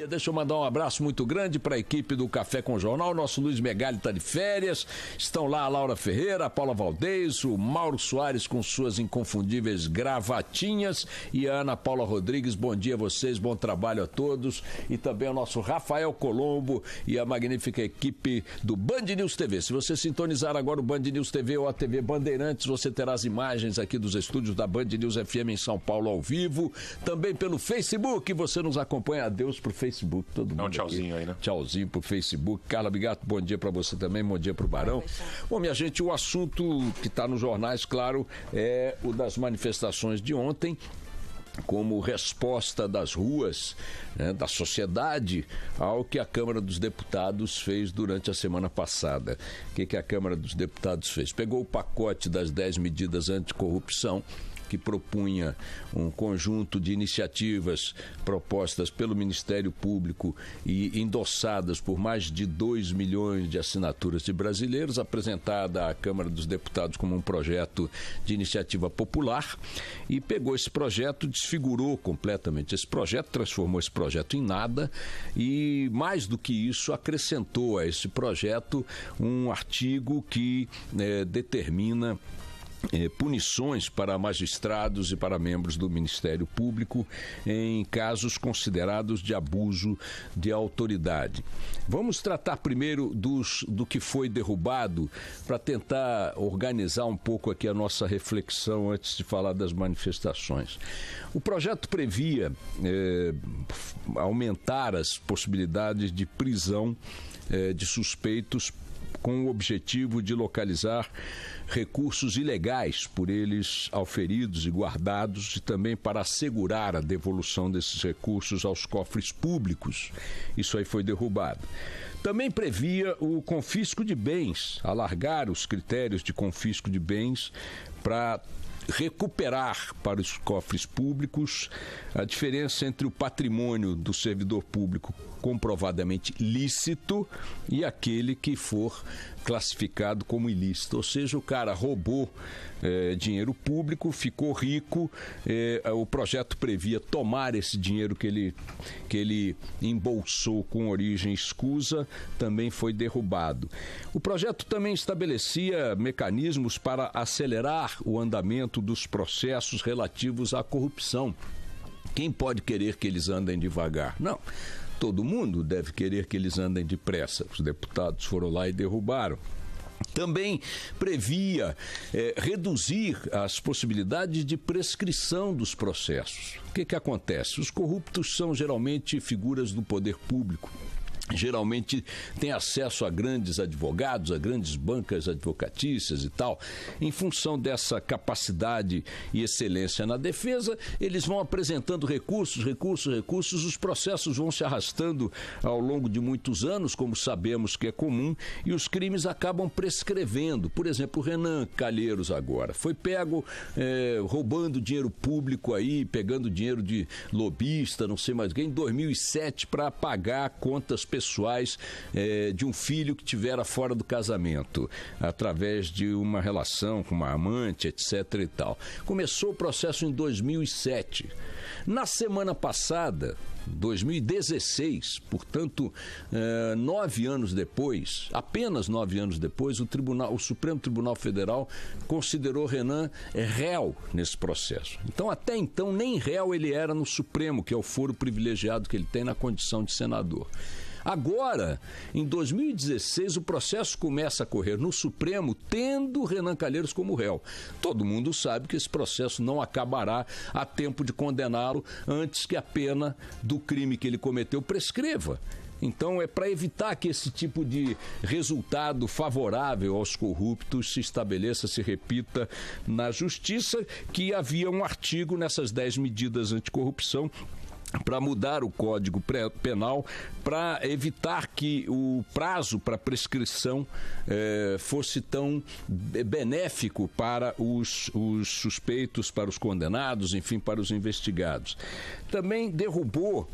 Deixa eu mandar um abraço muito grande para a equipe do Café com o Jornal. Nosso Luiz Megali está de férias. Estão lá a Laura Ferreira, a Paula Valdez, o Mauro Soares com suas inconfundíveis gravatinhas e a Ana Paula Rodrigues. Bom dia a vocês, bom trabalho a todos. E também o nosso Rafael Colombo e a magnífica equipe do Band News TV. Se você sintonizar agora o Band News TV ou a TV Bandeirantes, você terá as imagens aqui dos estúdios da Band News FM em São Paulo ao vivo. Também pelo Facebook, você nos acompanha. Adeus pro Facebook, todo mundo. Dá um tchauzinho aí, né? Tchauzinho pro Facebook. Carla Bigato, bom dia para você também, bom dia pro Barão. Bom, minha gente, o assunto que está nos jornais, claro, é o das manifestações de ontem, como resposta das ruas, né, da sociedade, ao que a Câmara dos Deputados fez durante a semana passada. O que a Câmara dos Deputados fez? Pegou o pacote das 10 medidas anticorrupção, que propunha um conjunto de iniciativas propostas pelo Ministério Público e endossadas por mais de 2 milhões de assinaturas de brasileiros, apresentada à Câmara dos Deputados como um projeto de iniciativa popular, e pegou esse projeto, desfigurou completamente esse projeto, transformou esse projeto em nada e, mais do que isso, acrescentou a esse projeto um artigo que determina punições para magistrados e para membros do Ministério Público em casos considerados de abuso de autoridade. Vamos tratar primeiro do que foi derrubado para tentar organizar um pouco aqui a nossa reflexão antes de falar das manifestações. O projeto previa aumentar as possibilidades de prisão de suspeitos com o objetivo de localizar recursos ilegais por eles auferidos e guardados e também para assegurar a devolução desses recursos aos cofres públicos. Isso aí foi derrubado. Também previa o confisco de bens, alargar os critérios de confisco de bens para recuperar para os cofres públicos a diferença entre o patrimônio do servidor público comprovadamente lícito e aquele que for classificado como ilícito. Ou seja, o cara roubou dinheiro público, ficou rico, o projeto previa tomar esse dinheiro que ele embolsou com origem escusa, também foi derrubado. O projeto também estabelecia mecanismos para acelerar o andamento dos processos relativos à corrupção. Quem pode querer que eles andem devagar? Não. Todo mundo deve querer que eles andem depressa. Os deputados foram lá e derrubaram. Também previa reduzir as possibilidades de prescrição dos processos. O que acontece? Os corruptos são geralmente figuras do poder público. Geralmente tem acesso a grandes advogados, a grandes bancas advocatícias e tal. Em função dessa capacidade e excelência na defesa, eles vão apresentando recursos, os processos vão se arrastando ao longo de muitos anos, como sabemos que é comum, e os crimes acabam prescrevendo. Por exemplo, o Renan Calheiros agora foi pego roubando dinheiro público aí, pegando dinheiro de lobista, não sei mais quem, em 2007 para pagar contas pessoais de um filho que tivera fora do casamento, através de uma relação com uma amante, etc. e tal. Começou o processo em 2007. Na semana passada, 2016, portanto, 9 anos depois, apenas 9 anos depois, o Supremo Tribunal Federal considerou Renan réu nesse processo. Então, até então, nem réu ele era no Supremo, que é o foro privilegiado que ele tem na condição de senador. Agora, em 2016, o processo começa a correr no Supremo, tendo Renan Calheiros como réu. Todo mundo sabe que esse processo não acabará a tempo de condená-lo antes que a pena do crime que ele cometeu prescreva. Então, é para evitar que esse tipo de resultado favorável aos corruptos se estabeleça, se repita na Justiça, que havia um artigo nessas 10 medidas anticorrupção para mudar o Código Penal, para evitar que o prazo para prescrição fosse tão benéfico para os suspeitos, para os enfim, para os investigados. Também derrubou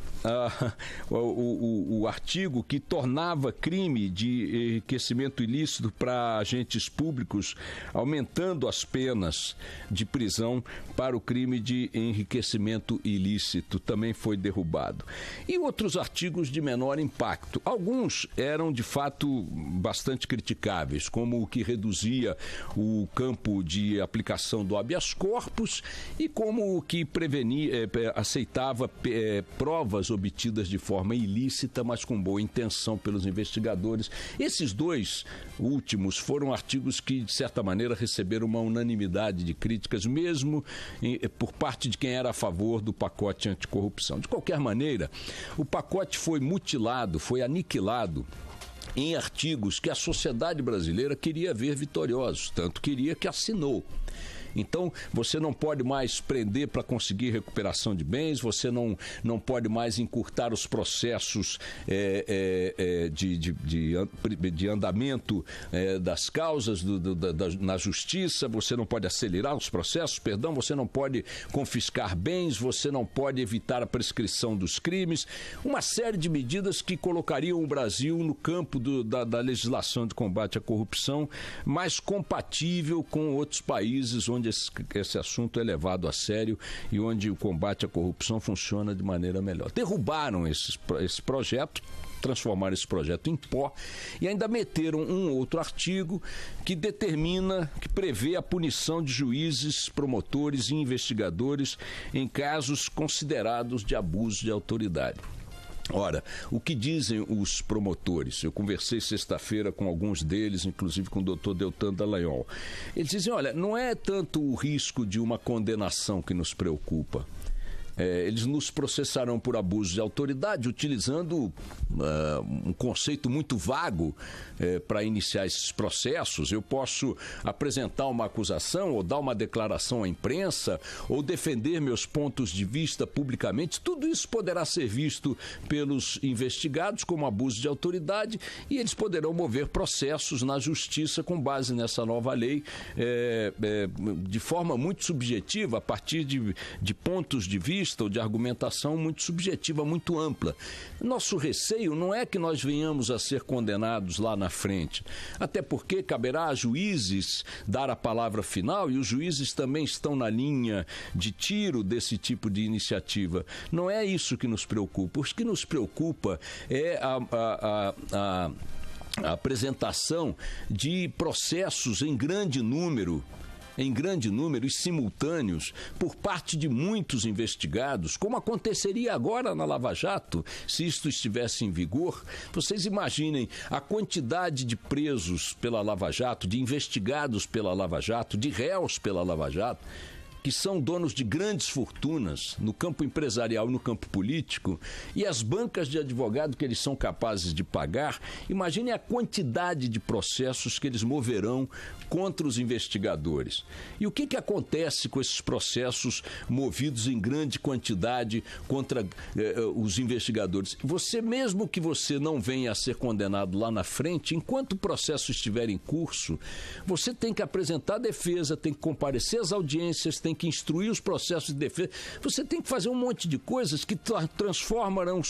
o artigo que tornava crime de enriquecimento ilícito para agentes públicos, aumentando as penas de prisão para o crime de enriquecimento ilícito. Também foi foi derrubado. E outros artigos de menor impacto. Alguns eram, de fato, bastante criticáveis, como o que reduzia o campo de aplicação do habeas corpus e como o que aceitava provas obtidas de forma ilícita, mas com boa intenção pelos investigadores. Esses dois últimos foram artigos que, de certa maneira, receberam uma unanimidade de críticas, mesmo por parte de quem era a favor do pacote anticorrupção. De qualquer maneira, o pacote foi mutilado, foi aniquilado em artigos que a sociedade brasileira queria ver vitoriosos, tanto queria que assinou. Então, você não pode mais prender para conseguir recuperação de bens, você não pode mais encurtar os processos de andamento das causas na justiça, você não pode acelerar os processos, você não pode confiscar bens, você não pode evitar a prescrição dos crimes, uma série de medidas que colocariam o Brasil no campo da legislação de combate à corrupção mais compatível com outros países onde esse assunto é levado a sério e onde o combate à corrupção funciona de maneira melhor. Derrubaram esse projeto, transformaram esse projeto em pó e ainda meteram um outro artigo que prevê a punição de juízes, promotores e investigadores em casos considerados de abuso de autoridade. Ora, o que dizem os promotores? Eu conversei sexta-feira com alguns deles, inclusive com o doutor Deltan Dallagnol. Eles dizem, olha, não é tanto o risco de uma condenação que nos preocupa. Eles nos processarão por abuso de autoridade, utilizando um conceito muito vago para iniciar esses processos. Eu posso apresentar uma acusação ou dar uma declaração à imprensa ou defender meus pontos de vista publicamente. Tudo isso poderá ser visto pelos investigados como abuso de autoridade e eles poderão mover processos na justiça com base nessa nova lei de forma muito subjetiva, a partir de pontos de vista ou de argumentação muito subjetiva, muito ampla. Nosso receio não é que nós venhamos a ser condenados lá na frente, até porque caberá a juízes dar a palavra final e os juízes também estão na linha de tiro desse tipo de iniciativa. Não é isso que nos preocupa. O que nos preocupa é a apresentação de processos em grande número e simultâneos por parte de muitos investigados, como aconteceria agora na Lava Jato, se isto estivesse em vigor. Vocês imaginem a quantidade de presos pela Lava Jato, de investigados pela Lava Jato, de réus pela Lava Jato, que são donos de grandes fortunas no campo empresarial e no campo político, e as bancas de advogado que eles são capazes de pagar. Imagine a quantidade de processos que eles moverão contra os investigadores. E o que acontece com esses processos movidos em grande quantidade contra os investigadores? Mesmo que você não venha a ser condenado lá na frente, enquanto o processo estiver em curso, você tem que apresentar a defesa, tem que comparecer às audiências, tem que instruir os processos de defesa, você tem que fazer um monte de coisas que transformarão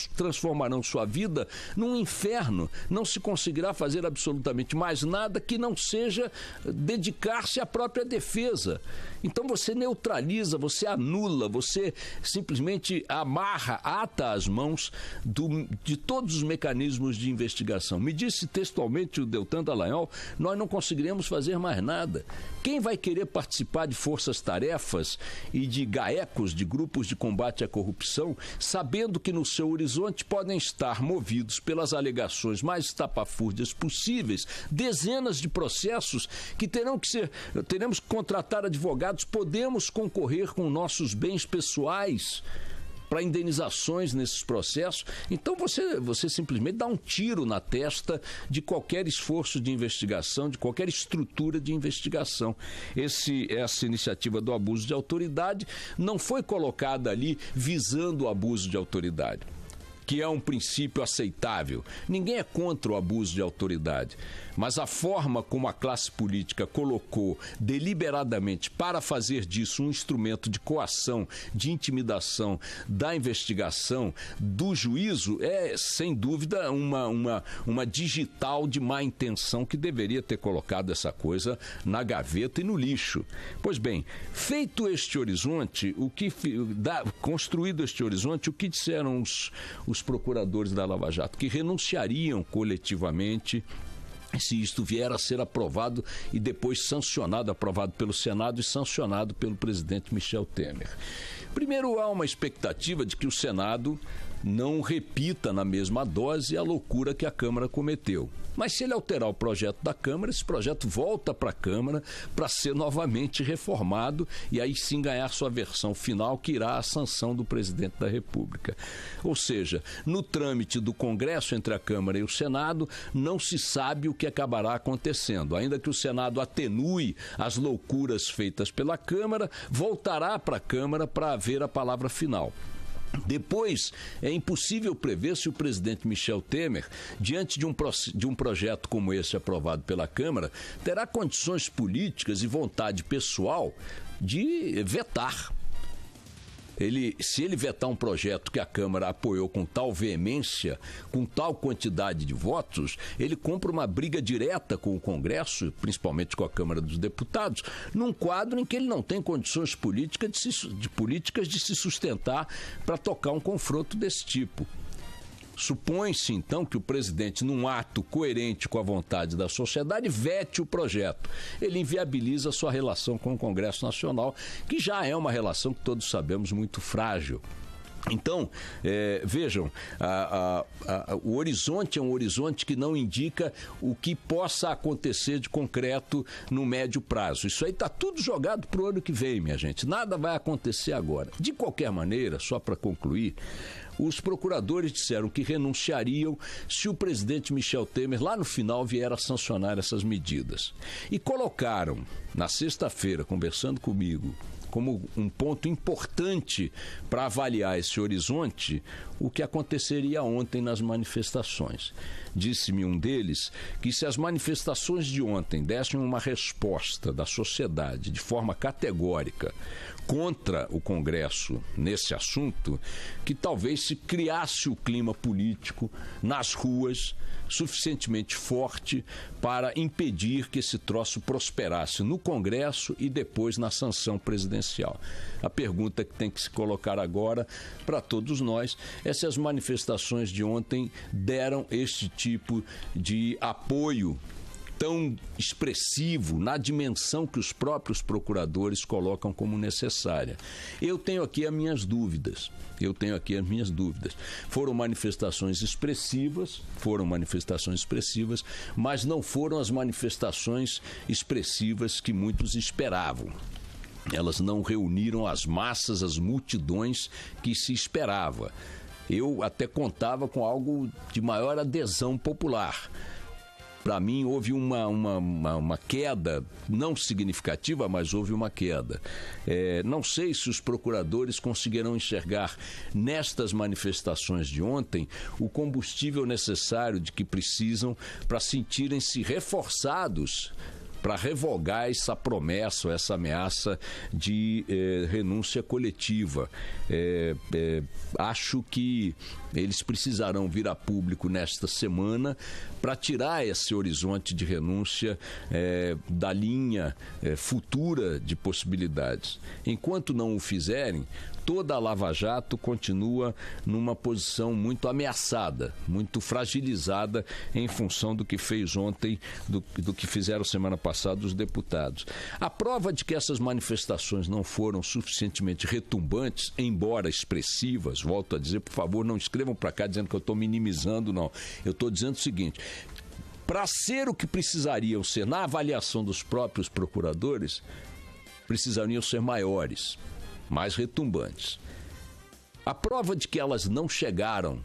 sua vida num inferno. Não se conseguirá fazer absolutamente mais nada que não seja dedicar-se à própria defesa. Então você neutraliza, você anula, você simplesmente ata as mãos de todos os mecanismos de investigação. Me disse textualmente o Deltan Dallagnol, nós não conseguiremos fazer mais nada. Quem vai querer participar de forças-tarefas e de GAECOS, de grupos de combate à corrupção, sabendo que no seu horizonte podem estar movidos pelas alegações mais estapafúrdias possíveis, dezenas de processos que teremos que contratar advogados, podemos concorrer com nossos bens pessoais para indenizações nesses processos. Então você simplesmente dá um tiro na testa de qualquer esforço de investigação, de qualquer estrutura de investigação. Essa iniciativa do abuso de autoridade não foi colocada ali visando o abuso de autoridade. que é um princípio aceitável. Ninguém é contra o abuso de autoridade, mas a forma como a classe política colocou deliberadamente para fazer disso um instrumento de coação, de intimidação, da investigação, do juízo, é, sem dúvida, uma digital de má intenção que deveria ter colocado essa coisa na gaveta e no lixo. Pois bem, feito este horizonte, construído este horizonte, o que disseram os procuradores da Lava Jato? Que renunciariam coletivamente se isto vier a ser aprovado e depois sancionado, aprovado pelo Senado e sancionado pelo presidente Michel Temer. Primeiro, há uma expectativa de que o Senado não repita na mesma dose a loucura que a Câmara cometeu. Mas se ele alterar o projeto da Câmara, esse projeto volta para a Câmara para ser novamente reformado e aí sim ganhar sua versão final, que irá à sanção do presidente da República. Ou seja, no trâmite do Congresso entre a Câmara e o Senado, não se sabe o que acabará acontecendo. Ainda que o Senado atenue as loucuras feitas pela Câmara, voltará para a Câmara para haver a palavra final. Depois, é impossível prever se o presidente Michel Temer, diante de um projeto como esse aprovado pela Câmara, terá condições políticas e vontade pessoal de vetar. Se ele vetar um projeto que a Câmara apoiou com tal veemência, com tal quantidade de votos, ele compra uma briga direta com o Congresso, principalmente com a Câmara dos Deputados, num quadro em que ele não tem condições políticas de se sustentar para tocar um confronto desse tipo. Supõe-se, então, que o presidente, num ato coerente com a vontade da sociedade, vete o projeto. Ele inviabiliza a sua relação com o Congresso Nacional, que já é uma relação que todos sabemos muito frágil. Então, vejam, o horizonte é um horizonte que não indica o que possa acontecer de concreto no médio prazo. Isso aí está tudo jogado para o ano que vem, minha gente. Nada vai acontecer agora. De qualquer maneira, só para concluir, os procuradores disseram que renunciariam se o presidente Michel Temer, lá no final, vier a sancionar essas medidas. E colocaram, na sexta-feira, conversando comigo, como um ponto importante para avaliar esse horizonte, o que aconteceria ontem nas manifestações. Disse-me um deles que se as manifestações de ontem dessem uma resposta da sociedade de forma categórica contra o Congresso nesse assunto, que talvez se criasse o clima político nas ruas suficientemente forte para impedir que esse troço prosperasse no Congresso e depois na sanção presidencial. A pergunta que tem que se colocar agora para todos nós é se as manifestações de ontem deram este tipo de apoio tão expressivo, na dimensão que os próprios procuradores colocam como necessária. Eu tenho aqui as minhas dúvidas. Foram manifestações expressivas, mas não foram as manifestações expressivas que muitos esperavam. Elas não reuniram as massas, as multidões que se esperava. Eu até contava com algo de maior adesão popular. Para mim, houve uma queda, não significativa, mas houve uma queda. Não sei se os procuradores conseguirão enxergar nestas manifestações de ontem o combustível necessário de que precisam para sentirem-se reforçados para revogar essa promessa, ou essa ameaça de renúncia coletiva. Acho que eles precisarão vir a público nesta semana para tirar esse horizonte de renúncia da linha futura de possibilidades. Enquanto não o fizerem, toda a Lava Jato continua numa posição muito ameaçada, muito fragilizada em função do que fez ontem, do que fizeram semana passada os deputados. A prova de que essas manifestações não foram suficientemente retumbantes, embora expressivas, volto a dizer, por favor, não escrevam para cá dizendo que eu estou minimizando, não. Eu estou dizendo o seguinte: para ser o que precisariam ser na avaliação dos próprios procuradores, precisariam ser maiores, mais retumbantes. A prova de que elas não chegaram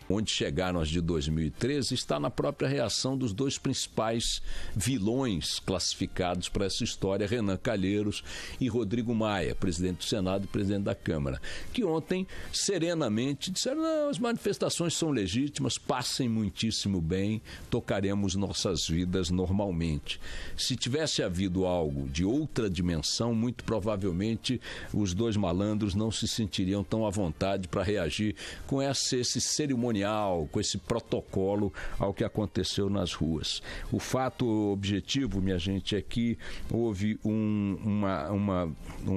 onde chegaram as de 2013 está na própria reação dos dois principais vilões classificados para essa história, Renan Calheiros e Rodrigo Maia, presidente do Senado e presidente da Câmara, que ontem serenamente disseram: não, as manifestações são legítimas, passem muitíssimo bem, tocaremos nossas vidas normalmente. Se tivesse havido algo de outra dimensão, muito provavelmente os dois malandros não se sentiriam tão à vontade para reagir com esse cerimonial, com esse protocolo ao que aconteceu nas ruas. O fato objetivo, minha gente, é que houve um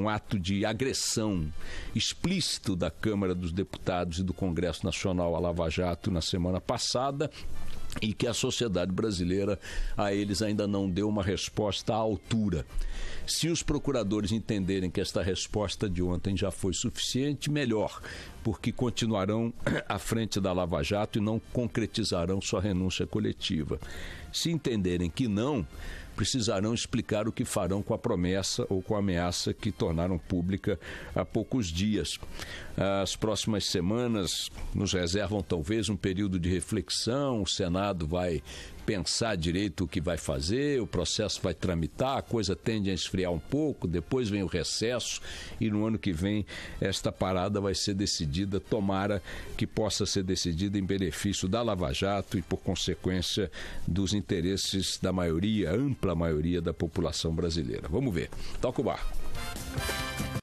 ato de agressão explícito da Câmara dos Deputados e do Congresso Nacional à Lava Jato na semana passada, e que a sociedade brasileira a eles ainda não deu uma resposta à altura. Se os procuradores entenderem que esta resposta de ontem já foi suficiente, melhor, porque continuarão à frente da Lava Jato e não concretizarão sua renúncia coletiva. Se entenderem que não, precisarão explicar o que farão com a promessa ou com a ameaça que tornaram pública há poucos dias. As próximas semanas nos reservam talvez um período de reflexão, o Senado vai pensar direito o que vai fazer, o processo vai tramitar, a coisa tende a esfriar um pouco, depois vem o recesso e no ano que vem esta parada vai ser decidida, tomara que possa ser decidida em benefício da Lava Jato e por consequência dos interesses da maioria, ampla maioria da população brasileira. Vamos ver. Toca o barco.